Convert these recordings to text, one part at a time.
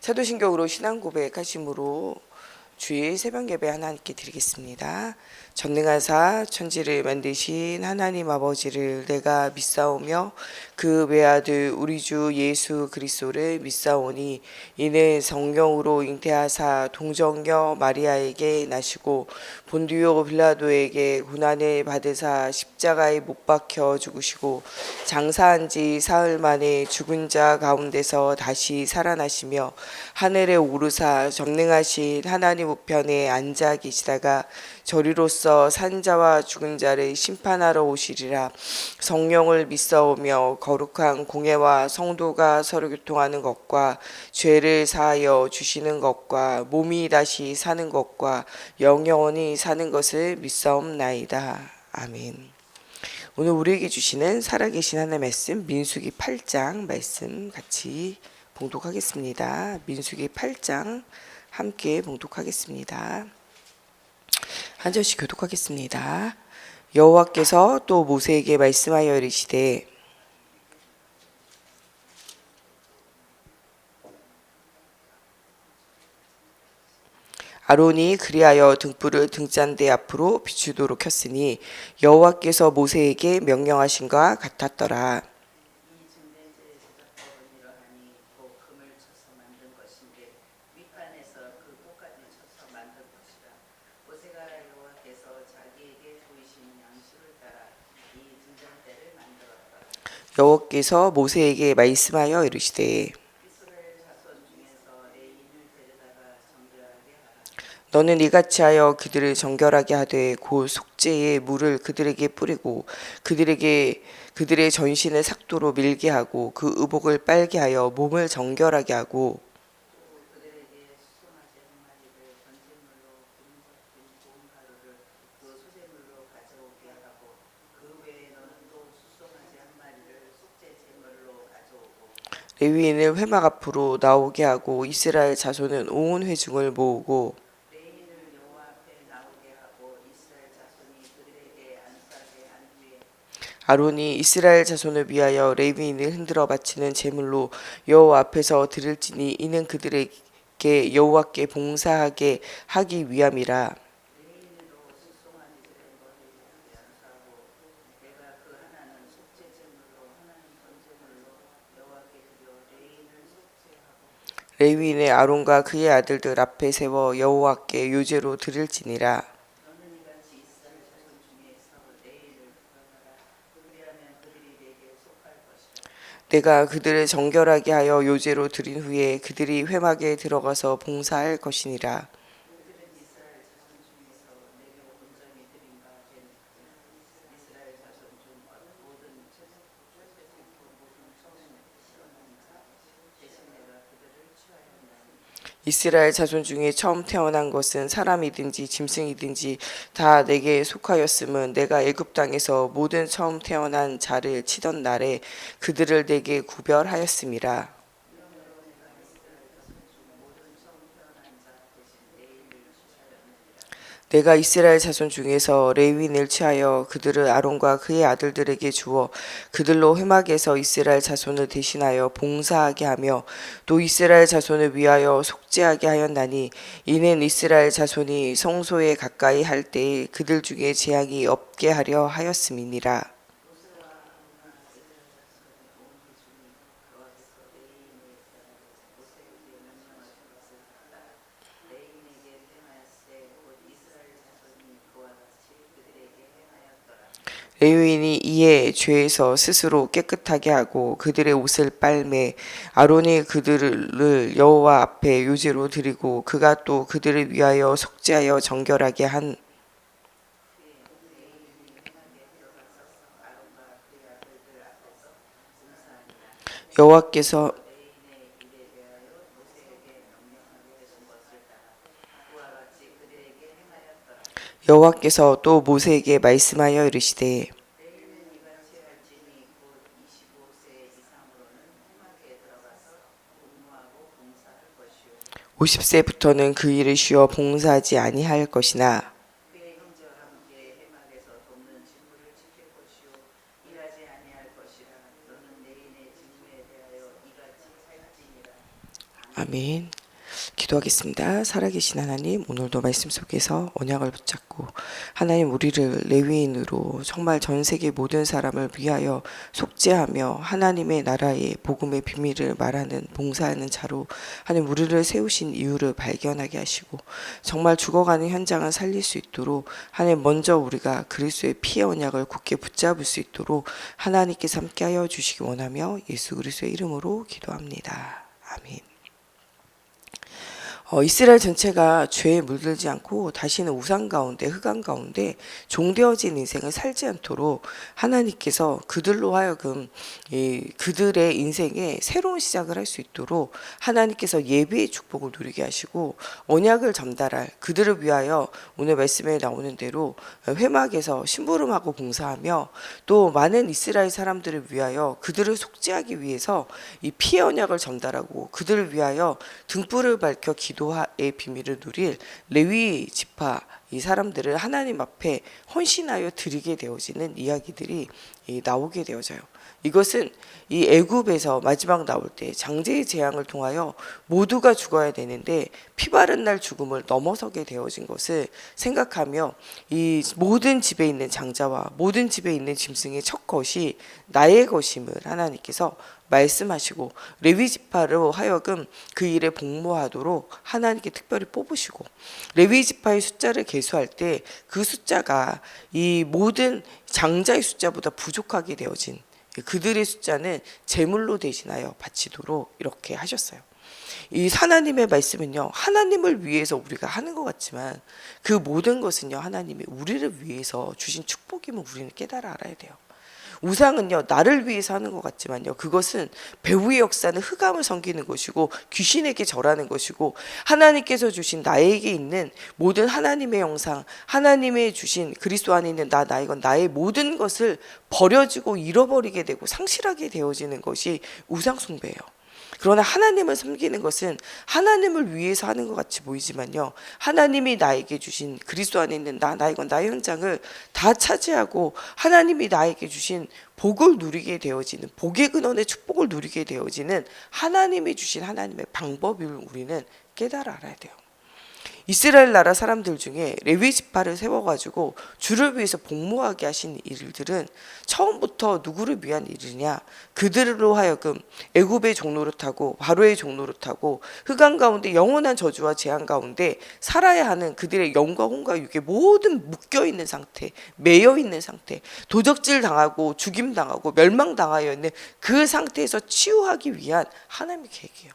사도신경으로 신앙 고백하심으로 주일 새벽 예배 하나님께 드리겠습니다. 전능하사 천지를 만드신 하나님 아버지를 내가 믿사오며 그 외아들 우리 주 예수 그리스도를 믿사오니 이는 성령으로 잉태하사 동정녀 마리아에게 나시고 본디오 빌라도에게 고난을 받으사 십자가에 못 박혀 죽으시고 장사한 지 사흘 만에 죽은 자 가운데서 다시 살아나시며 하늘에 오르사 전능하신 하나님 우편에 앉아 계시다가 저리로서 산자와 죽은 자를 심판하러 오시리라. 성령을 믿사오며 거룩한 공회와 성도가 서로 교통하는 것과 죄를 사하여 주시는 것과 몸이 다시 사는 것과 영원히 사는 것을 믿사옵나이다. 아멘. 오늘 우리에게 주시는 살아계신 하나님의 말씀 민수기 8장 말씀 같이 봉독하겠습니다. 민수기 8장 함께 봉독하겠습니다. 한 절씩 교독하겠습니다. 여호와께서 또 모세에게 말씀하여 이르시되 아론이 그리하여 등불을 등잔대 앞으로 비추도록 켰으니 여호와께서 모세에게 명령하신과 같았더라. 여호와께서 모세에게 말씀하여 이르시되 너는 이같이 하여 그들을 정결하게 하되 곧 속죄의 물을 그들에게 뿌리고 그들의 전신을 삭도로 밀게 하고 그 의복을 빨게 하여 몸을 정결하게 하고 레위인을 회막 앞으로 나오게 하고 이스라엘 자손은 온 회중을 모으고 아론이 이스라엘 자손을 위하여 레위인을 흔들어 바치는 제물로 여호와 앞에서 드릴지니 이는 그들에게 여호와께 봉사하게 하기 위함이라. 레위인의 아론과 그의 아들들 앞에 세워 여호와께 요제로 드릴지니라. 내가 그들을 정결하게 하여 요제로 드린 후에 그들이 회막에 들어가서 봉사할 것이니라. 이스라엘 자손 중에 처음 태어난 것은 사람이든지 짐승이든지 다 내게 속하였음은 내가 애굽 땅에서 모든 처음 태어난 자를 치던 날에 그들을 내게 구별하였음이라. 내가 이스라엘 자손 중에서 레위인을 취하여 그들을 아론과 그의 아들들에게 주어 그들로 회막에서 이스라엘 자손을 대신하여 봉사하게 하며 또 이스라엘 자손을 위하여 속죄하게 하였나니 이는 이스라엘 자손이 성소에 가까이 할 때에 그들 중에 재앙이 없게 하려 하였음이니라. 레위인이 이에 죄에서 스스로 깨끗하게 하고 그들의 옷을 빨매 아론이 그들을 여호와 앞에 요제로 드리고 그가 또 그들을 위하여 속죄하여 정결하게 한 여호와께서 또 모세에게 말씀하여 이르시되 50세부터는 그 일을 쉬어 봉사하지 아니할 것이나 아멘. 아멘. 기도하겠습니다. 살아계신 하나님, 오늘도 말씀 속에서 언약을 붙잡고 하나님 우리를 레위인으로 정말 전 세계 모든 사람을 위하여 속죄하며 하나님의 나라의 복음의 비밀을 말하는 봉사하는 자로 하나님 우리를 세우신 이유를 발견하게 하시고 정말 죽어가는 현장을 살릴 수 있도록 하나님 먼저 우리가 그리스도의 피의 언약을 굳게 붙잡을 수 있도록 하나님께서 함께하여 주시기 원하며 예수 그리스도의 이름으로 기도합니다. 아멘. 이스라엘 전체가 죄에 물들지 않고 다시는 우상 가운데 흑암 가운데 종되어진 인생을 살지 않도록 하나님께서 그들로 하여금 그들의 인생에 새로운 시작을 할 수 있도록 하나님께서 예배의 축복을 누리게 하시고 언약을 전달할 그들을 위하여 오늘 말씀에 나오는 대로 회막에서 심부름하고 봉사하며 또 많은 이스라엘 사람들을 위하여 그들을 속죄하기 위해서 이 피의 언약을 전달하고 그들을 위하여 등불을 밝혀 기도의 비밀을 누릴 레위 지파 이 사람들을 하나님 앞에 헌신하여 드리게 되어지는 이야기들이 나오게 되어져요. 이것은 이 애굽에서 마지막 나올 때 장제의 재앙을 통하여 모두가 죽어야 되는데 피바른 날 죽음을 넘어서게 되어진 것을 생각하며 이 모든 집에 있는 장자와 모든 집에 있는 짐승의 첫 것이 나의 것임을 하나님께서 말씀하시고 레위 지파로 하여금 그 일에 복무하도록 하나님께 특별히 뽑으시고 레위 지파의 숫자를 계수할 때 그 숫자가 이 모든 장자의 숫자보다 부족하게 되어진 그들의 숫자는 제물로 대신하여 바치도록 이렇게 하셨어요. 이 하나님의 말씀은요, 하나님을 위해서 우리가 하는 것 같지만 그 모든 것은요, 하나님이 우리를 위해서 주신 축복임을 우리는 깨달아 알아야 돼요. 우상은요, 나를 위해서 하는 것 같지만요, 그것은 배후의 역사는 흑암을 섬기는 것이고 귀신에게 절하는 것이고 하나님께서 주신 나에게 있는 모든 하나님의 영상, 하나님의 주신 그리스도 안에 있는 나이건 나의 모든 것을 버려지고 잃어버리게 되고 상실하게 되어지는 것이 우상 숭배예요. 그러나 하나님을 섬기는 것은 하나님을 위해서 하는 것 같이 보이지만요, 하나님이 나에게 주신 그리스도 안에 있는 나이건 나의 현장을 다 차지하고 하나님이 나에게 주신 복을 누리게 되어지는 복의 근원의 축복을 누리게 되어지는 하나님이 주신 하나님의 방법을 우리는 깨달아 알아야 돼요. 이스라엘 나라 사람들 중에 레위 지파를 세워가지고 주를 위해서 복무하게 하신 일들은 처음부터 누구를 위한 일이냐, 그들로 하여금 애굽의 종노릇하고 바로의 종노릇하고 흑암 가운데 영원한 저주와 재앙 가운데 살아야 하는 그들의 영과 혼과 육의 모든 묶여있는 상태, 매여있는 상태, 도적질 당하고 죽임당하고 멸망당하여 있는 그 상태에서 치유하기 위한 하나님의 계획이에요.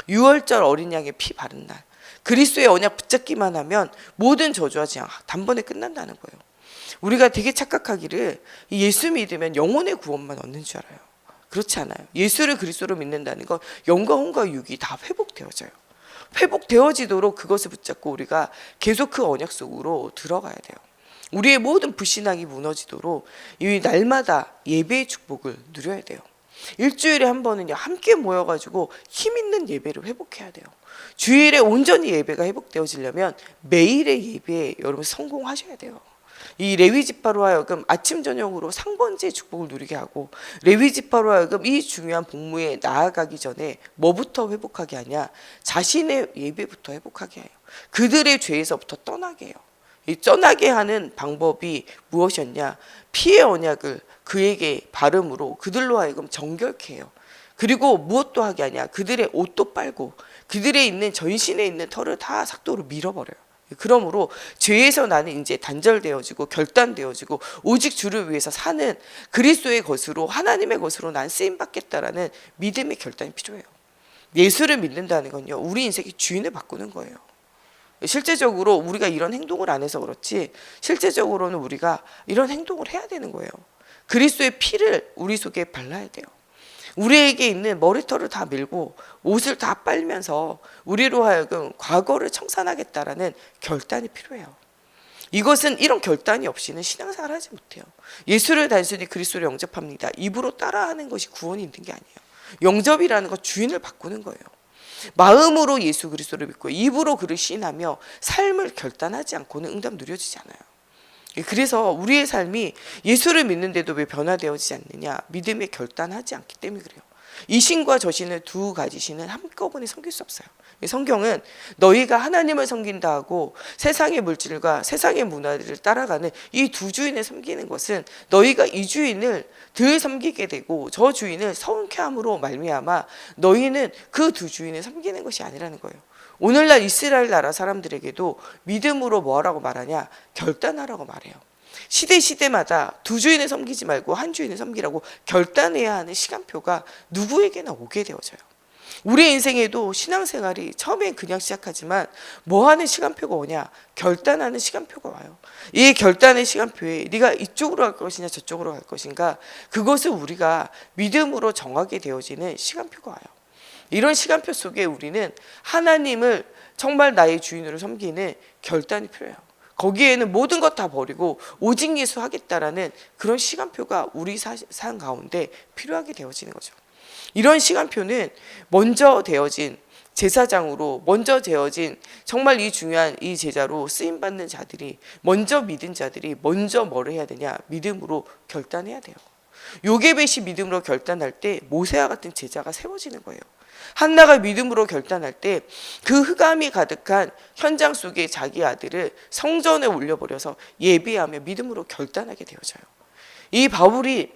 6월절 어린 양의 피 바른 날, 그리스도의 언약 붙잡기만 하면 모든 저주와 재앙 단번에 끝난다는 거예요. 우리가 되게 착각하기를 예수 믿으면 영혼의 구원만 얻는 줄 알아요. 그렇지 않아요. 예수를 그리스도로 믿는다는 건 영과 혼과 육이 다 회복되어져요. 회복되어지도록 그것을 붙잡고 우리가 계속 그 언약 속으로 들어가야 돼요. 우리의 모든 불신앙이 무너지도록 이 날마다 예배의 축복을 누려야 돼요. 일주일에 한 번은요, 함께 모여가지고 힘 있는 예배를 회복해야 돼요. 주일에 온전히 예배가 회복되어지려면 매일의 예배에 여러분 성공하셔야 돼요. 이 레위 지파로 하여금 아침 저녁으로 상번제의 축복을 누리게 하고, 레위 지파로 하여금 이 중요한 복무에 나아가기 전에 뭐부터 회복하게 하냐, 자신의 예배부터 회복하게 해요. 그들의 죄에서부터 떠나게 해요. 이 떠나게 하는 방법이 무엇이었냐, 피의 언약을 그에게 발음으로 그들로 하여금 정결케 해요. 그리고 무엇도 하게 하냐, 그들의 옷도 빨고 그들의 있는 전신에 있는 털을 다 삭도로 밀어버려요. 그러므로 죄에서 나는 이제 단절되어지고 결단되어지고 오직 주를 위해서 사는 그리스도의 것으로, 하나님의 것으로 난 쓰임받겠다라는 믿음의 결단이 필요해요. 예수를 믿는다는 건요, 우리 인생의 주인을 바꾸는 거예요. 실제적으로 우리가 이런 행동을 안 해서 그렇지 실제적으로는 우리가 이런 행동을 해야 되는 거예요. 그리스도의 피를 우리 속에 발라야 돼요. 우리에게 있는 머리털을 다 밀고 옷을 다 빨면서 우리로 하여금 과거를 청산하겠다라는 결단이 필요해요. 이것은 이런 결단이 없이는 신앙생활을 하지 못해요. 예수를 단순히 그리스도로 영접합니다, 입으로 따라하는 것이 구원이 있는 게 아니에요. 영접이라는 건 주인을 바꾸는 거예요. 마음으로 예수 그리스도를 믿고 입으로 그를 시인하며 삶을 결단하지 않고는 응답 누려지지 않아요. 그래서 우리의 삶이 예수를 믿는데도 왜 변화되어지지 않느냐, 믿음에 결단하지 않기 때문에 그래요. 이 신과 저 신은 두 가지 신은 한꺼번에 섬길 수 없어요. 성경은 너희가 하나님을 섬긴다 하고 세상의 물질과 세상의 문화들을 따라가는 이 두 주인을 섬기는 것은 너희가 이 주인을 덜 섬기게 되고 저 주인을 서운케 함으로 말미암아 너희는 그 두 주인을 섬기는 것이 아니라는 거예요. 오늘날 이스라엘 나라 사람들에게도 믿음으로 뭐라고 말하냐? 결단하라고 말해요. 시대마다 두 주인을 섬기지 말고 한 주인을 섬기라고 결단해야 하는 시간표가 누구에게나 오게 되어져요. 우리 인생에도 신앙생활이 처음엔 그냥 시작하지만 뭐 하는 시간표가 오냐? 결단하는 시간표가 와요. 이 결단의 시간표에 네가 이쪽으로 갈 것이냐 저쪽으로 갈 것인가, 그것을 우리가 믿음으로 정하게 되어지는 시간표가 와요. 이런 시간표 속에 우리는 하나님을 정말 나의 주인으로 섬기는 결단이 필요해요. 거기에는 모든 것 다 버리고 오직 예수 하겠다라는 그런 시간표가 우리 삶 가운데 필요하게 되어지는 거죠. 이런 시간표는 먼저 되어진 제사장으로, 먼저 되어진 정말 이 중요한 이 제자로 쓰임받는 자들이, 먼저 믿은 자들이 먼저 뭐를 해야 되냐? 믿음으로 결단해야 돼요. 요게벳이 믿음으로 결단할 때 모세와 같은 제자가 세워지는 거예요. 한나가 믿음으로 결단할 때 그 흑암이 가득한 현장 속에 자기 아들을 성전에 올려버려서 예비하며 믿음으로 결단하게 되어져요. 이 바울이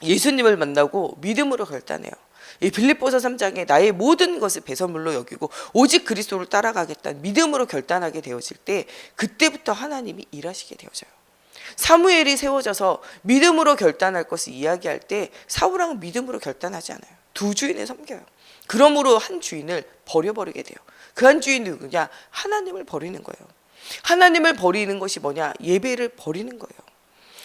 예수님을 만나고 믿음으로 결단해요. 이 빌립보서 3장에 나의 모든 것을 배설물로 여기고 오직 그리스도를 따라가겠다는 믿음으로 결단하게 되어질 때 그때부터 하나님이 일하시게 되어져요. 사무엘이 세워져서 믿음으로 결단할 것을 이야기할 때 사울왕은 믿음으로 결단하지 않아요. 두 주인을 섬겨요. 그러므로 한 주인을 버려버리게 돼요. 그 한 주인이 누구냐? 하나님을 버리는 거예요. 하나님을 버리는 것이 뭐냐? 예배를 버리는 거예요.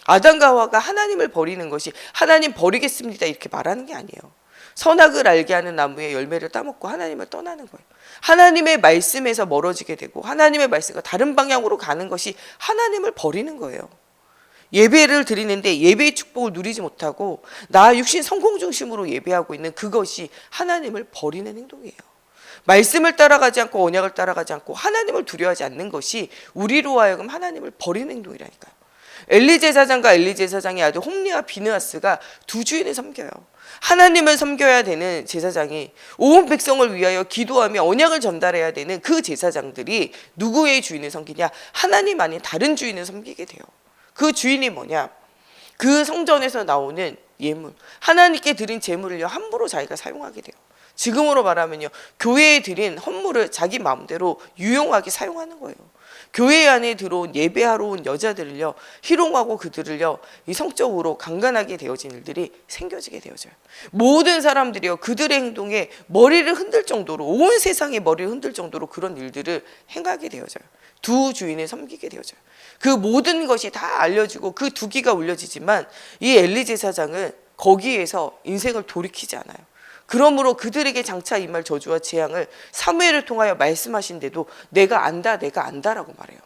아담과 하와가 하나님을 버리는 것이 하나님 버리겠습니다 이렇게 말하는 게 아니에요. 선악을 알게 하는 나무의 열매를 따먹고 하나님을 떠나는 거예요. 하나님의 말씀에서 멀어지게 되고 하나님의 말씀과 다른 방향으로 가는 것이 하나님을 버리는 거예요. 예배를 드리는데 예배의 축복을 누리지 못하고 나 육신 성공 중심으로 예배하고 있는 그것이 하나님을 버리는 행동이에요. 말씀을 따라가지 않고 언약을 따라가지 않고 하나님을 두려워하지 않는 것이 우리로 하여금 하나님을 버리는 행동이라니까요. 엘리 제사장과 엘리 제사장의 아들 홈리와 비느하스가 두 주인을 섬겨요. 하나님을 섬겨야 되는 제사장이 온 백성을 위하여 기도하며 언약을 전달해야 되는 그 제사장들이 누구의 주인을 섬기냐? 하나님 아닌 다른 주인을 섬기게 돼요. 그 주인이 뭐냐? 그 성전에서 나오는 예물, 하나님께 드린 제물을요 함부로 자기가 사용하게 돼요. 지금으로 말하면요, 교회에 드린 헌물을 자기 마음대로 유용하게 사용하는 거예요. 교회 안에 들어온 예배하러 온 여자들을요 희롱하고 그들을요 이 성적으로 강간하게 되어진 일들이 생겨지게 되어져요. 모든 사람들이요 그들의 행동에 머리를 흔들 정도로, 온 세상의 머리를 흔들 정도로 그런 일들을 행하게 되어져요. 두 주인을 섬기게 되어져요. 그 모든 것이 다 알려지고 그 두기가 울려지지만 이 엘리 제사장은 거기에서 인생을 돌이키지 않아요. 그러므로 그들에게 장차 임할 저주와 재앙을 사무엘을 통하여 말씀하신데도 내가 안다라고 말해요.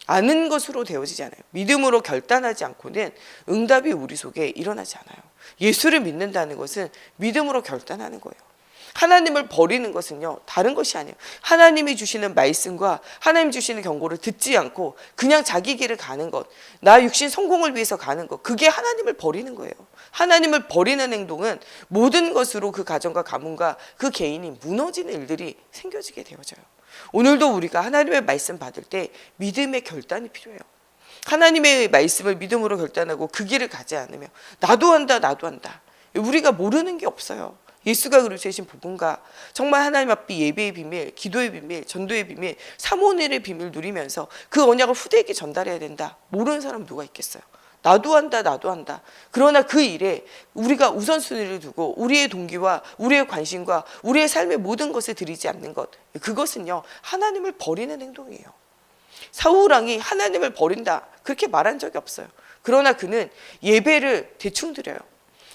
아는 것으로 되어지지 않아요. 믿음으로 결단하지 않고는 응답이 우리 속에 일어나지 않아요. 예수를 믿는다는 것은 믿음으로 결단하는 거예요. 하나님을 버리는 것은요 다른 것이 아니에요. 하나님이 주시는 말씀과 하나님 주시는 경고를 듣지 않고 그냥 자기 길을 가는 것, 나 육신 성공을 위해서 가는 것, 그게 하나님을 버리는 거예요. 하나님을 버리는 행동은 모든 것으로 그 가정과 가문과 그 개인이 무너지는 일들이 생겨지게 되어져요. 오늘도 우리가 하나님의 말씀 받을 때 믿음의 결단이 필요해요. 하나님의 말씀을 믿음으로 결단하고 그 길을 가지 않으면 나도 한다 우리가 모르는 게 없어요. 예수가 그리스도이신 복음과 정말 하나님 앞에 예배의 비밀, 기도의 비밀, 전도의 비밀, 사모엘의 비밀 누리면서 그 언약을 후대에게 전달해야 된다. 모르는 사람 누가 있겠어요? 나도 한다. 그러나 그 일에 우리가 우선순위를 두고 우리의 동기와 우리의 관심과 우리의 삶의 모든 것을 드리지 않는 것, 그것은요 하나님을 버리는 행동이에요. 사울왕이 하나님을 버린다 그렇게 말한 적이 없어요. 그러나 그는 예배를 대충 드려요.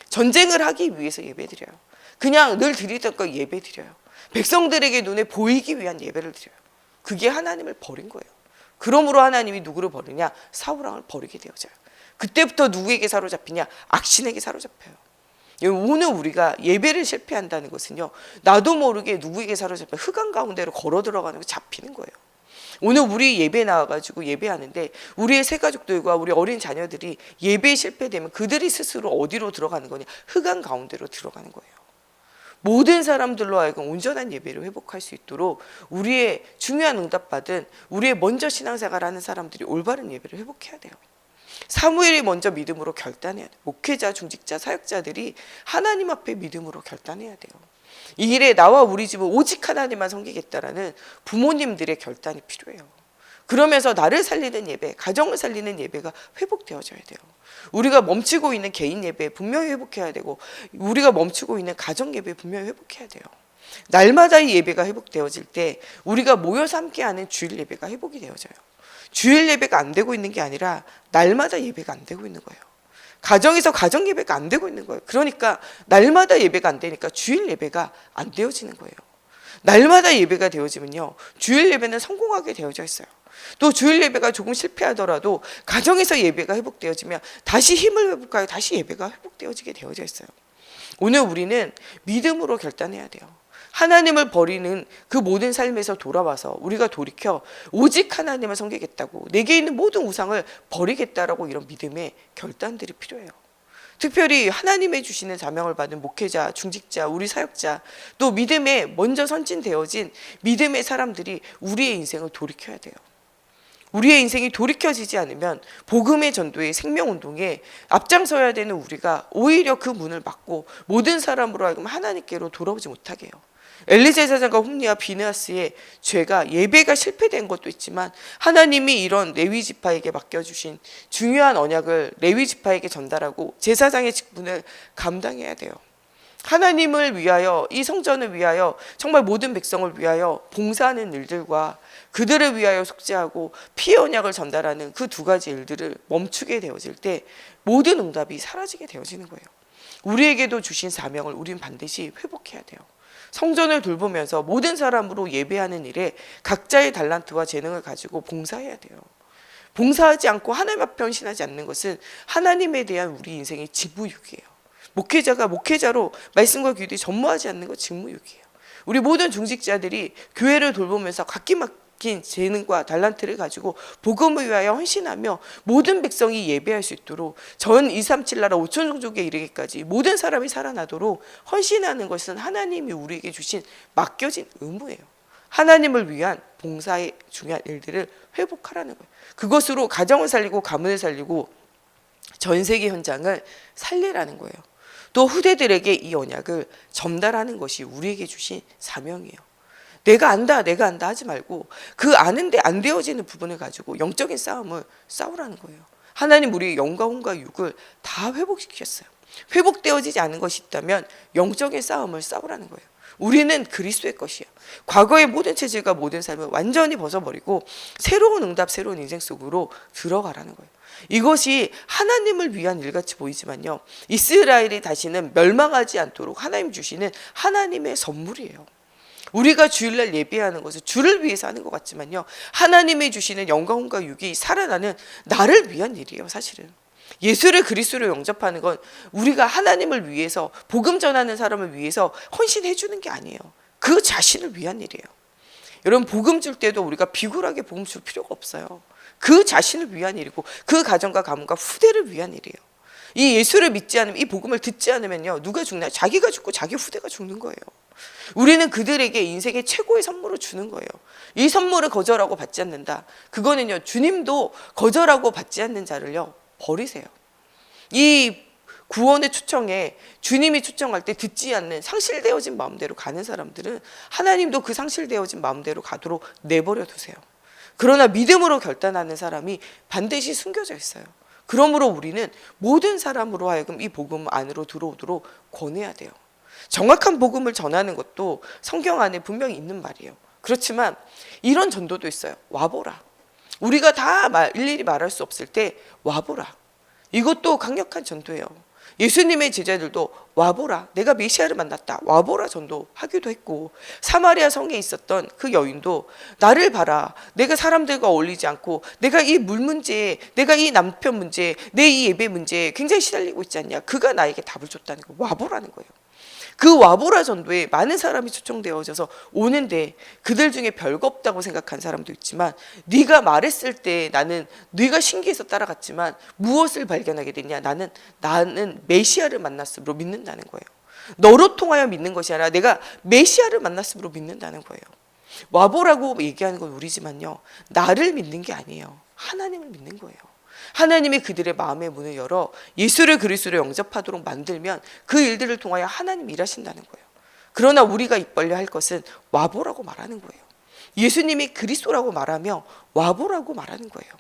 전쟁을 하기 위해서 예배 드려요. 그냥 늘 드리던 거 예배 드려요. 백성들에게 눈에 보이기 위한 예배를 드려요. 그게 하나님을 버린 거예요. 그러므로 하나님이 누구를 버리냐? 사울왕을 버리게 되어져요. 그때부터 누구에게 사로잡히냐? 악신에게 사로잡혀요. 오늘 우리가 예배를 실패한다는 것은요 나도 모르게 누구에게 사로잡혀 흑암 가운데로 걸어 들어가는 거 잡히는 거예요. 오늘 우리 예배 나와가지고 예배하는데 우리의 새가족들과 우리 어린 자녀들이 예배에 실패되면 그들이 스스로 어디로 들어가는 거냐? 흑암 가운데로 들어가는 거예요. 모든 사람들로 하여금 온전한 예배를 회복할 수 있도록 우리의 중요한 응답받은 우리의 먼저 신앙생활하는 사람들이 올바른 예배를 회복해야 돼요. 사무엘이 먼저 믿음으로 결단해야 돼요. 목회자, 중직자, 사역자들이 하나님 앞에 믿음으로 결단해야 돼요. 이 일에 나와 우리 집은 오직 하나님만 섬기겠다라는 부모님들의 결단이 필요해요. 그러면서 나를 살리는 예배, 가정을 살리는 예배가 회복되어져야 돼요. 우리가 멈추고 있는 개인 예배 분명히 회복해야 되고, 우리가 멈추고 있는 가정 예배 분명히 회복해야 돼요. 날마다 이 예배가 회복되어질 때 우리가 모여서 함께하는 주일 예배가 회복이 되어져요. 주일 예배가 안 되고 있는 게 아니라 날마다 예배가 안 되고 있는 거예요. 가정에서 가정 예배가 안 되고 있는 거예요. 그러니까 날마다 예배가 안 되니까 주일 예배가 안 되어지는 거예요. 날마다 예배가 되어지면요, 주일 예배는 성공하게 되어져 있어요. 또 주일 예배가 조금 실패하더라도 가정에서 예배가 회복되어지면 다시 힘을 회복하여 다시 예배가 회복되어지게 되어져 있어요. 오늘 우리는 믿음으로 결단해야 돼요. 하나님을 버리는 그 모든 삶에서 돌아와서 우리가 돌이켜 오직 하나님을 섬기겠다고, 내게 있는 모든 우상을 버리겠다라고 이런 믿음의 결단들이 필요해요. 특별히 하나님의 주시는 사명을 받은 목회자, 중직자, 우리 사역자, 또 믿음에 먼저 선진되어진 믿음의 사람들이 우리의 인생을 돌이켜야 돼요. 우리의 인생이 돌이켜지지 않으면 복음의 전도의 생명운동에 앞장서야 되는 우리가 오히려 그 문을 막고 모든 사람으로 하여금 하나님께로 돌아오지 못하게 해요. 엘리 제사장과 홈리와 비느하스의 죄가 예배가 실패된 것도 있지만, 하나님이 이런 레위 지파에게 맡겨주신 중요한 언약을 레위 지파에게 전달하고 제사장의 직분을 감당해야 돼요. 하나님을 위하여, 이 성전을 위하여, 정말 모든 백성을 위하여 봉사하는 일들과 그들을 위하여 속죄하고 피의 언약을 전달하는 그 두 가지 일들을 멈추게 되어질 때 모든 응답이 사라지게 되어지는 거예요. 우리에게도 주신 사명을 우리는 반드시 회복해야 돼요. 성전을 돌보면서 모든 사람으로 예배하는 일에 각자의 달란트와 재능을 가지고 봉사해야 돼요. 봉사하지 않고 하나님 앞에 헌신하지 않는 것은 하나님에 대한 우리 인생의 직무유기예요. 목회자가 목회자로 말씀과 기도에 전무하지 않는 것 직무유기예요. 우리 모든 중직자들이 교회를 돌보면서 각기 맡긴 재능과 달란트를 가지고 복음을 위하여 헌신하며 모든 백성이 예배할 수 있도록 전 237 나라 5천 종족에 이르기까지 모든 사람이 살아나도록 헌신하는 것은 하나님이 우리에게 주신 맡겨진 의무예요. 하나님을 위한 봉사의 중요한 일들을 회복하라는 거예요. 그것으로 가정을 살리고 가문을 살리고 전 세계 현장을 살리라는 거예요. 또 후대들에게 이 언약을 전달하는 것이 우리에게 주신 사명이에요. 내가 안다 하지 말고 그 아는데 안 되어지는 부분을 가지고 영적인 싸움을 싸우라는 거예요. 하나님 우리의 영과 혼과 육을 다 회복시켰어요. 회복되어지지 않은 것이 있다면 영적인 싸움을 싸우라는 거예요. 우리는 그리스도의 것이야. 과거의 모든 체질과 모든 삶을 완전히 벗어버리고 새로운 응답, 새로운 인생 속으로 들어가라는 거예요. 이것이 하나님을 위한 일같이 보이지만요, 이스라엘이 다시는 멸망하지 않도록 하나님 주시는 하나님의 선물이에요. 우리가 주일날 예배하는 것은 주를 위해서 하는 것 같지만요, 하나님이 주시는 영광과 육이 살아나는 나를 위한 일이에요. 사실은 예수를 그리스도로 영접하는 건 우리가 하나님을 위해서, 복음 전하는 사람을 위해서 헌신해 주는 게 아니에요. 그 자신을 위한 일이에요. 여러분, 복음 줄 때도 우리가 비굴하게 복음 줄 필요가 없어요. 그 자신을 위한 일이고 그 가정과 가문과 후대를 위한 일이에요. 이 예수를 믿지 않으면, 이 복음을 듣지 않으면요, 누가 죽나요? 자기가 죽고 자기 후대가 죽는 거예요. 우리는 그들에게 인생의 최고의 선물을 주는 거예요. 이 선물을 거절하고 받지 않는다, 그거는요, 주님도 거절하고 받지 않는 자를요 버리세요. 이 구원의 초청에 주님이 초청할 때 듣지 않는 상실되어진 마음대로 가는 사람들은 하나님도 그 상실되어진 마음대로 가도록 내버려 두세요. 그러나 믿음으로 결단하는 사람이 반드시 숨겨져 있어요. 그러므로 우리는 모든 사람으로 하여금 이 복음 안으로 들어오도록 권해야 돼요. 정확한 복음을 전하는 것도 성경 안에 분명히 있는 말이에요. 그렇지만 이런 전도도 있어요. 와보라. 우리가 다 일일이 말할 수 없을 때 와보라. 이것도 강력한 전도예요. 예수님의 제자들도 와보라, 내가 메시아를 만났다, 와보라 전도하기도 했고, 사마리아 성에 있었던 그 여인도 나를 봐라, 내가 사람들과 어울리지 않고 내가 이 물 문제에, 내가 이 남편 문제에, 내 이 예배 문제에 굉장히 시달리고 있지 않냐, 그가 나에게 답을 줬다는 거, 와보라는 거예요. 그 와보라 전도에 많은 사람이 초청되어져서 오는데 그들 중에 별거 없다고 생각한 사람도 있지만, 네가 말했을 때 나는 네가 신기해서 따라갔지만 무엇을 발견하게 됐냐, 나는 메시아를 만났으므로 믿는다는 거예요. 너로 통하여 믿는 것이 아니라 내가 메시아를 만났으므로 믿는다는 거예요. 와보라고 얘기하는 건 우리지만요, 나를 믿는 게 아니에요. 하나님을 믿는 거예요. 하나님이 그들의 마음의 문을 열어 예수를 그리스도로 영접하도록 만들면 그 일들을 통하여 하나님 일하신다는 거예요. 그러나 우리가 입 벌려 할 것은 와보라고 말하는 거예요. 예수님이 그리스도라고 말하며 와보라고 말하는 거예요.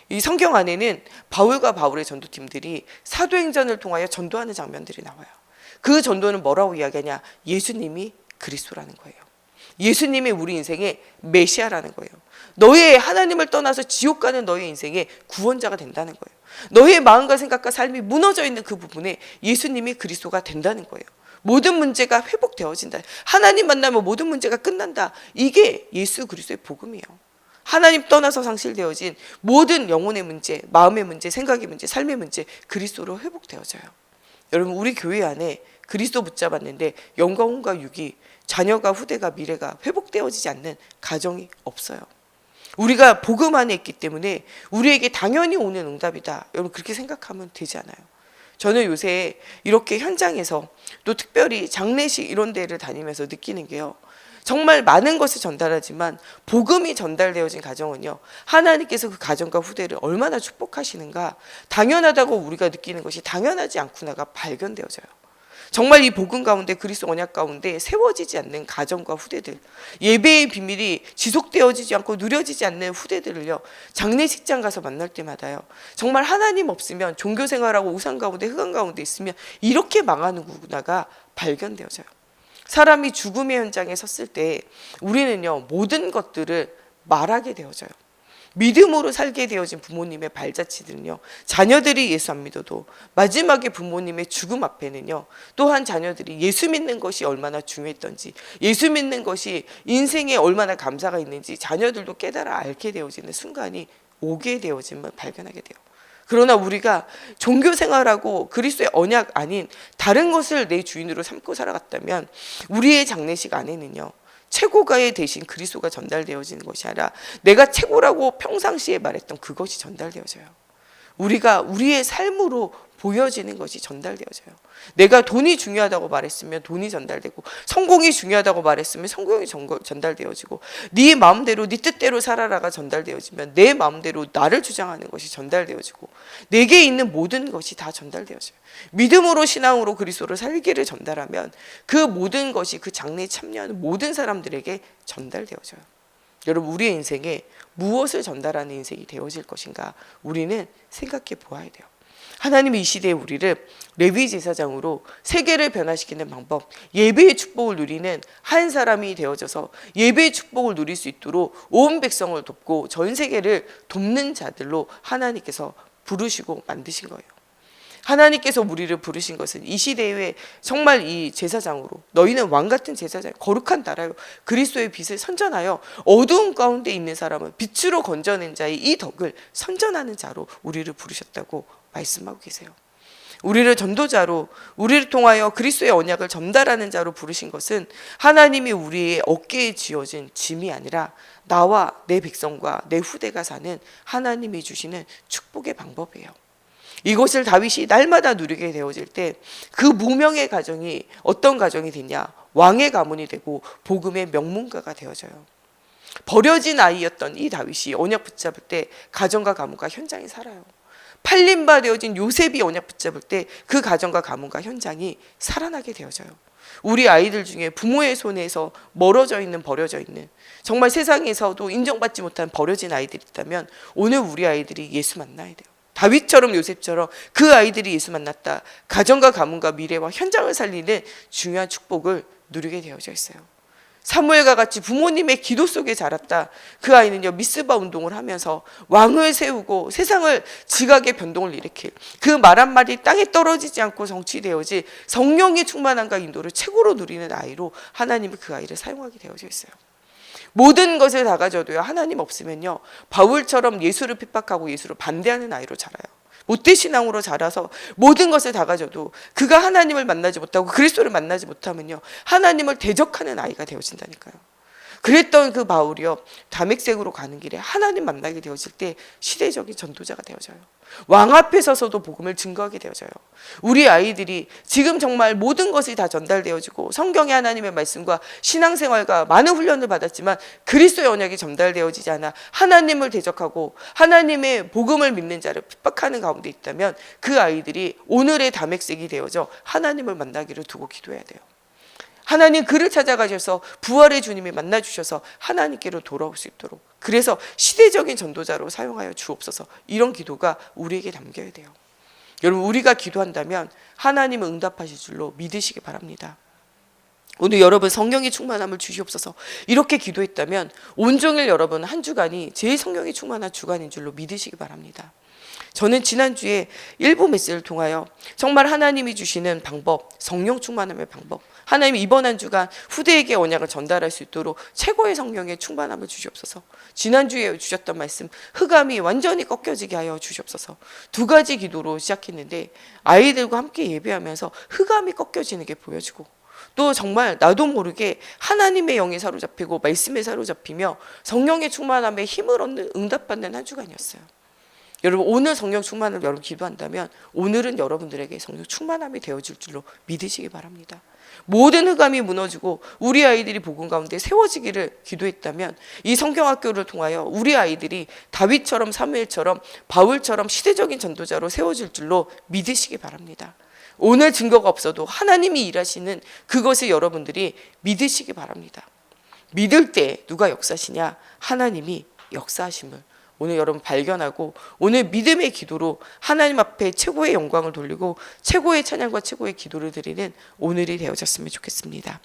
이 성경 안에는 바울과 바울의 전도팀들이 사도행전을 통하여 전도하는 장면들이 나와요. 그 전도는 뭐라고 이야기하냐? 예수님이 그리스도라는 거예요. 예수님이 우리 인생의 메시아라는 거예요. 너의 하나님을 떠나서 지옥 가는 너의 인생의 구원자가 된다는 거예요. 너의 마음과 생각과 삶이 무너져 있는 그 부분에 예수님이 그리스도가 된다는 거예요. 모든 문제가 회복되어진다. 하나님 만나면 모든 문제가 끝난다. 이게 예수 그리스도의 복음이에요. 하나님 떠나서 상실되어진 모든 영혼의 문제, 마음의 문제, 생각의 문제, 삶의 문제, 그리스도로 회복되어져요. 여러분, 우리 교회 안에 그리스도 붙잡았는데 영광과 육이, 자녀가, 후대가, 미래가 회복되어지지 않는 가정이 없어요. 우리가 복음 안에 있기 때문에 우리에게 당연히 오는 응답이다. 여러분, 그렇게 생각하면 되지 않아요. 저는 요새 이렇게 현장에서 또 특별히 장례식 이런 데를 다니면서 느끼는 게요, 정말 많은 것을 전달하지만 복음이 전달되어진 가정은요, 하나님께서 그 가정과 후대를 얼마나 축복하시는가, 당연하다고 우리가 느끼는 것이 당연하지 않구나가 발견되어져요. 정말 이 복음 가운데, 그리스도 언약 가운데 세워지지 않는 가정과 후대들, 예배의 비밀이 지속되어지지 않고 누려지지 않는 후대들을요, 장례식장 가서 만날 때마다요, 정말 하나님 없으면 종교생활하고 우상 가운데, 흑암 가운데 있으면 이렇게 망하는구나가 발견되어져요. 사람이 죽음의 현장에 섰을 때 우리는요, 모든 것들을 말하게 되어져요. 믿음으로 살게 되어진 부모님의 발자취들은요, 자녀들이 예수 안 믿어도 마지막에 부모님의 죽음 앞에는요, 또한 자녀들이 예수 믿는 것이 얼마나 중요했던지, 예수 믿는 것이 인생에 얼마나 감사가 있는지 자녀들도 깨달아 알게 되어지는 순간이 오게 되어짐을 발견하게 돼요. 그러나 우리가 종교 생활하고 그리스도의 언약 아닌 다른 것을 내 주인으로 삼고 살아갔다면 우리의 장례식 안에는요, 최고가의 대신 그리스도가 전달되어지는 것이 아니라 내가 최고라고 평상시에 말했던 그것이 전달되어져요. 우리가 우리의 삶으로 보여지는 것이 전달되어져요. 내가 돈이 중요하다고 말했으면 돈이 전달되고, 성공이 중요하다고 말했으면 성공이 전달되어지고, 네 마음대로 네 뜻대로 살아라가 전달되어지면 내 마음대로 나를 주장하는 것이 전달되어지고, 내게 있는 모든 것이 다 전달되어져요. 믿음으로, 신앙으로 그리스도를 살기를 전달하면 그 모든 것이 그 장래에 참여하는 모든 사람들에게 전달되어져요. 여러분, 우리의 인생에 무엇을 전달하는 인생이 되어질 것인가, 우리는 생각해 보아야 돼요. 하나님이 이 시대에 우리를 레위 제사장으로 세계를 변화시키는 방법, 예배의 축복을 누리는 한 사람이 되어져서 예배의 축복을 누릴 수 있도록 온 백성을 돕고 전 세계를 돕는 자들로 하나님께서 부르시고 만드신 거예요. 하나님께서 우리를 부르신 것은 이 시대에 정말 이 제사장으로, 너희는 왕같은 제사장, 거룩한 나라요, 그리스도의 빛을 선전하여 어두운 가운데 있는 사람을 빛으로 건져낸 자의 이 덕을 선전하는 자로 우리를 부르셨다고 말씀하고 계세요. 우리를 전도자로, 우리를 통하여 그리스도의 언약을 전달하는 자로 부르신 것은 하나님이 우리의 어깨에 쥐어진 짐이 아니라 나와 내 백성과 내 후대가 사는 하나님이 주시는 축복의 방법이에요. 이것을 다윗이 날마다 누리게 되어질 때 그 무명의 가정이 어떤 가정이 되냐? 왕의 가문이 되고 복음의 명문가가 되어져요. 버려진 아이였던 이 다윗이 언약 붙잡을 때 가정과 가문과 현장이 살아요. 팔린 바 되어진 요셉이 언약 붙잡을 때 그 가정과 가문과 현장이 살아나게 되어져요. 우리 아이들 중에 부모의 손에서 멀어져 있는, 버려져 있는, 정말 세상에서도 인정받지 못한 버려진 아이들이 있다면 오늘 우리 아이들이 예수 만나야 돼요. 다윗처럼, 요셉처럼 그 아이들이 예수 만났다, 가정과 가문과 미래와 현장을 살리는 중요한 축복을 누리게 되어져 있어요. 사무엘과 같이 부모님의 기도 속에 자랐다. 그 아이는요, 미스바 운동을 하면서 왕을 세우고 세상을 지각의 변동을 일으킬, 그 말 한마디 땅에 떨어지지 않고 성취되어지 성령의 충만함과 인도를 최고로 누리는 아이로 하나님이 그 아이를 사용하게 되어져 있어요. 모든 것을 다 가져도요, 하나님 없으면요, 바울처럼 예수를 핍박하고 예수를 반대하는 아이로 자라요. 모태신앙으로 자라서 모든 것을 다 가져도 그가 하나님을 만나지 못하고 그리스도를 만나지 못하면요, 하나님을 대적하는 아이가 되어진다니까요. 그랬던 그 바울이요, 다메섹으로 가는 길에 하나님 만나게 되어질 때 시대적인 전도자가 되어져요. 왕 앞에 서서도 복음을 증거하게 되어져요. 우리 아이들이 지금 정말 모든 것이 다 전달되어지고 성경의 하나님의 말씀과 신앙생활과 많은 훈련을 받았지만 그리스도의 언약이 전달되어지지 않아 하나님을 대적하고 하나님의 복음을 믿는 자를 핍박하는 가운데 있다면 그 아이들이 오늘의 다메섹이 되어져 하나님을 만나기를 두고 기도해야 돼요. 하나님 그를 찾아가셔서 부활의 주님이 만나주셔서 하나님께로 돌아올 수 있도록, 그래서 시대적인 전도자로 사용하여 주옵소서, 이런 기도가 우리에게 담겨야 돼요. 여러분, 우리가 기도한다면 하나님은 응답하실 줄로 믿으시기 바랍니다. 오늘 여러분 성령의 충만함을 주시옵소서, 이렇게 기도했다면 온종일 여러분 한 주간이 제일 성령이 충만한 주간인 줄로 믿으시기 바랍니다. 저는 지난주에 일부 메시지를 통하여 정말 하나님이 주시는 방법, 성령 충만함의 방법, 하나님 이번 한 주간 후대에게 언약을 전달할 수 있도록 최고의 성령의 충만함을 주시옵소서. 지난주에 주셨던 말씀, 흑암이 완전히 꺾여지게 하여 주시옵소서. 두 가지 기도로 시작했는데 아이들과 함께 예배하면서 흑암이 꺾여지는 게 보여지고, 또 정말 나도 모르게 하나님의 영에 사로잡히고 말씀에 사로잡히며 성령의 충만함에 힘을 얻는, 응답받는 한 주간이었어요. 여러분, 오늘 성령 충만을 여러분 기도한다면 오늘은 여러분들에게 성령 충만함이 되어질 줄로 믿으시기 바랍니다. 모든 흑암이 무너지고 우리 아이들이 복음 가운데 세워지기를 기도했다면 이 성경학교를 통하여 우리 아이들이 다윗처럼 사무엘처럼 바울처럼 시대적인 전도자로 세워질 줄로 믿으시기 바랍니다. 오늘 증거가 없어도 하나님이 일하시는 그것을 여러분들이 믿으시기 바랍니다. 믿을 때 누가 역사하시냐? 하나님이 역사하심을 오늘 여러분 발견하고 오늘 믿음의 기도로 하나님 앞에 최고의 영광을 돌리고 최고의 찬양과 최고의 기도를 드리는 오늘이 되어졌으면 좋겠습니다.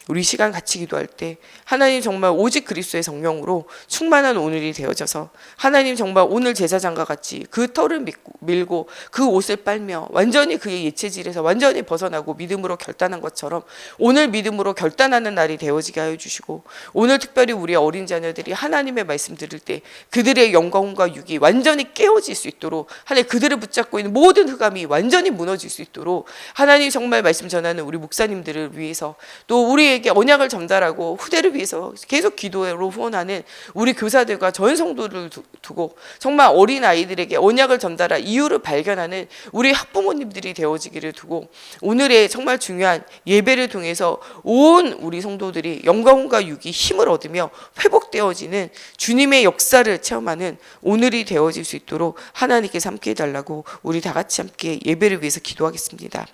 우리 시간 같이 기도할 때 하나님 정말 오직 그리스도의 성령으로 충만한 오늘이 되어져서 하나님 정말 오늘 제사장과 같이 그 털을 밀고 그 옷을 빨며 완전히 그의 예체질에서 완전히 벗어나고 믿음으로 결단한 것처럼 오늘 믿음으로 결단하는 날이 되어지게 하여 주시고, 오늘 특별히 우리 어린 자녀들이 하나님의 말씀 들을 때 그들의 영광과 육이 완전히 깨어질 수 있도록, 하나님 그들을 붙잡고 있는 모든 흑암이 완전히 무너질 수 있도록 하나님 정말 말씀 전하는 우리 목사님들을 위해서, 또 우리에게 언약을 전달하고 후대를 위해서 계속 기도로 후원하는 우리 교사들과 전 성도를 두고 정말 어린 아이들에게 언약을 전달할 이유를 발견하는 우리 학부모님들이 되어지기를 두고, 오늘의 정말 중요한 예배를 통해서 온 우리 성도들이 영광과 육이 힘을 얻으며 회복되어지는 주님의 역사를 체험하는 오늘이 되어질 수 있도록 하나님께서 함께 해달라고 우리 다 같이 함께 예배를 위해서 기도하겠습니다.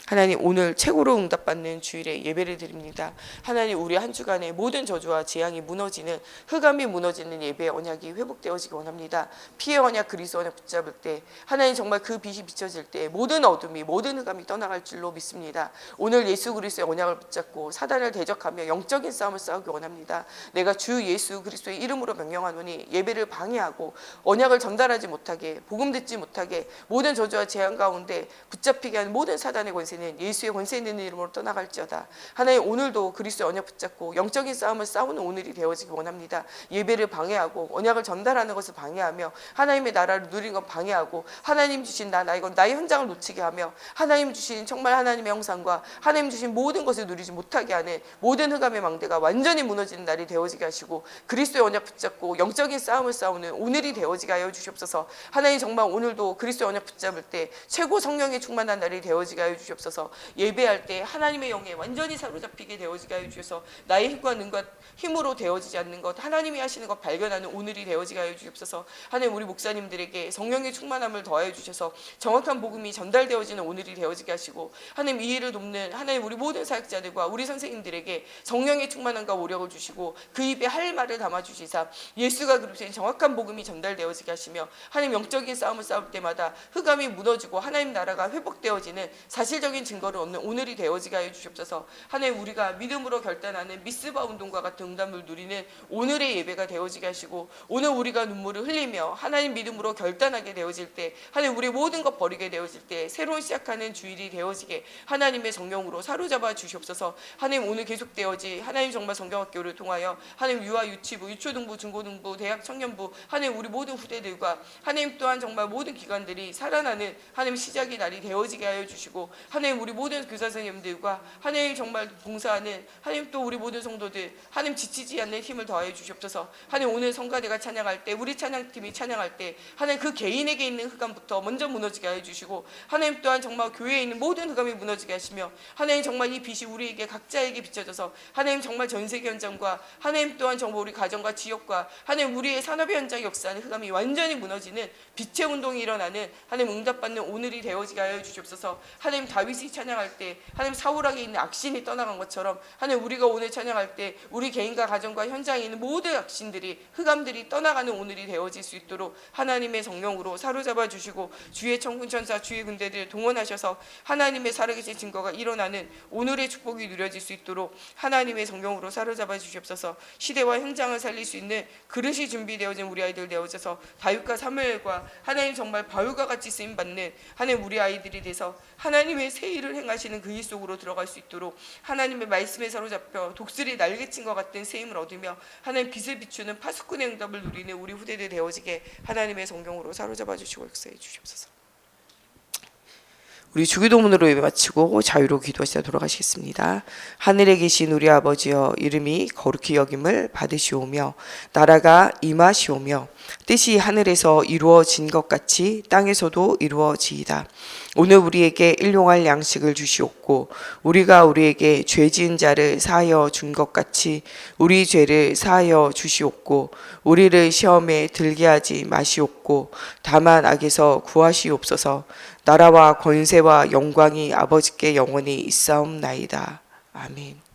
하나님, 오늘 최고로 응답받는 주일에 예배를 드립니다. 하나님, 우리 한 주간의 모든 저주와 재앙이 무너지는, 흑암이 무너지는 예배의 언약이 회복되어지기 원합니다. 피의 언약, 그리스도 언약 붙잡을 때 하나님 정말 그 빛이 비춰질 때 모든 어둠이, 모든 흑암이 떠나갈 줄로 믿습니다. 오늘 예수 그리스도의 언약을 붙잡고 사단을 대적하며 영적인 싸움을 싸우기 원합니다. 내가 주 예수 그리스도의 이름으로 명령하노니 예배를 방해하고 언약을 전달하지 못하게, 복음 듣지 못하게, 모든 저주와 재앙 가운데 붙잡히게 하는 모든 사단의 권세 예수의 권세 있는 이름으로 떠나갈지어다. 하나님, 오늘도 그리스도의 언약 붙잡고 영적인 싸움을 싸우는 오늘이 되어지기 원합니다. 예배를 방해하고 언약을 전달하는 것을 방해하며 하나님의 나라를 누리는 것 방해하고 하나님 주신 나의 현장을 놓치게 하며 하나님 주신 정말 하나님의 형상과 하나님 주신 모든 것을 누리지 못하게 하는 모든 흑암의 망대가 완전히 무너지는 날이 되어지게 하시고 그리스도의 언약 붙잡고 영적인 싸움을 싸우는 오늘이 되어지게 하여 주시옵소서. 하나님, 정말 오늘도 그리스도의 언약 붙잡을 때 최고 성령의 충만한 날이 되어지게 하여 주시옵소서. 예배할 때 하나님의 영에 완전히 사로잡히게 되어지게 하여 주셔서 나의 힘과 능과 힘으로 되어지지 않는 것, 하나님이 하시는 것 발견하는 오늘이 되어지게 하여 주옵소서. 하나님, 우리 목사님들에게 성령의 충만함을 더하여 주셔서 정확한 복음이 전달되어지는 오늘이 되어지게 하시고, 하나님 이 일을 돕는 하나님 우리 모든 사역자들과 우리 선생님들에게 성령의 충만함과 오력을 주시고 그 입에 할 말을 담아주시사 예수가 그리스도인 정확한 복음이 전달되어지게 하시며, 하나님 영적인 싸움을 싸울 때마다 흑암이 무너지고 하나님 나라가 회복되어지는 사실적인 증거를 얻는 오늘이 되어지게 하여 주시옵소서. 하나님, 우리가 믿음으로 결단하는 미스바 운동과 같은 응답을 누리는 오늘의 예배가 되어지게 하시고, 오늘 우리가 눈물을 흘리며 하나님 믿음으로 결단하게 되어질 때, 하나님 우리 모든 것 버리게 되어질 때 새로운 시작하는 주일이 되어지게 하나님의 성령으로 사로잡아 주시옵소서. 하나님, 오늘 계속되어지 하나님 정말 성경학교를 통하여 하나님 유아 유치부, 유초등부, 중고등부, 대학 청년부, 하나님 우리 모든 후대들과 하나님 또한 정말 모든 기관들이 살아나는 하나님 시작이 날이 되어지게 하여 주시고, 하나님 하나님 우리 모든 교사 선생님들과 하나님 정말 봉사하는 하나님 또 우리 모든 성도들 하나님 지치지 않는 힘을 더하여 주시옵소서. 하나님 오늘 성가대가 찬양할 때 우리 찬양팀이 찬양할 때 하나님 그 개인에게 있는 흑암부터 먼저 무너지게 하여 주시고 하나님 또한 정말 교회에 있는 모든 흑암이 무너지게 하시며 하나님 정말 이 빛이 우리에게 각자에게 비춰져서 하나님 정말 전 세계 현장과 하나님 또한 정말 우리 가정과 지역과 하나님 우리의 산업의 현장 역사하는 흑암이 완전히 무너지는 빛의 운동이 일어나는 하나님 응답받는 오늘이 되어지게 하여 주시옵소서. 하나님 다윗이 찬양할 때 하나님 사울에게 있는 악신이 떠나간 것처럼 하나님 우리가 오늘 찬양할 때 우리 개인과 가정과 현장에 있는 모든 악신들이 흑암들이 떠나가는 오늘이 되어질 수 있도록 하나님의 성령으로 사로잡아 주시고 주의 천군천사 주의 군대들 동원하셔서 하나님의 살아계신 증거가 일어나는 오늘의 축복이 누려질 수 있도록 하나님의 성령으로 사로잡아 주시옵소서. 시대와 현장을 살릴 수 있는 그릇이 준비되어진 우리 아이들 되어져서 다윗과 사무엘과 하나님 정말 바울과 같이 쓰임받는 하나님 우리 아이들이 돼서 하나님의 새 일을 행하시는 그 일 속으로 들어갈 수 있도록 하나님의 말씀에 사로잡혀 독수리 날개친 것 같은 새 힘을 얻으며 하나님 빛을 비추는 파수꾼의 응답을 누리는 우리 후대들 되어지게 하나님의 성령으로 사로잡아 주시고 역사해 주시옵소서. 우리 주기도문으로 예배 마치고 자유로 기도하시다 돌아가시겠습니다. 하늘에 계신 우리 아버지여 이름이 거룩히 여김을 받으시오며 나라가 임하시오며 뜻이 하늘에서 이루어진 것 같이 땅에서도 이루어지이다. 오늘 우리에게 일용할 양식을 주시옵고 우리가 우리에게 죄 지은 자를 사하여 준 것 같이 우리 죄를 사하여 주시옵고 우리를 시험에 들게 하지 마시옵고 다만 악에서 구하시옵소서. 나라와 권세와 영광이 아버지께 영원히 있사옵나이다. 아멘.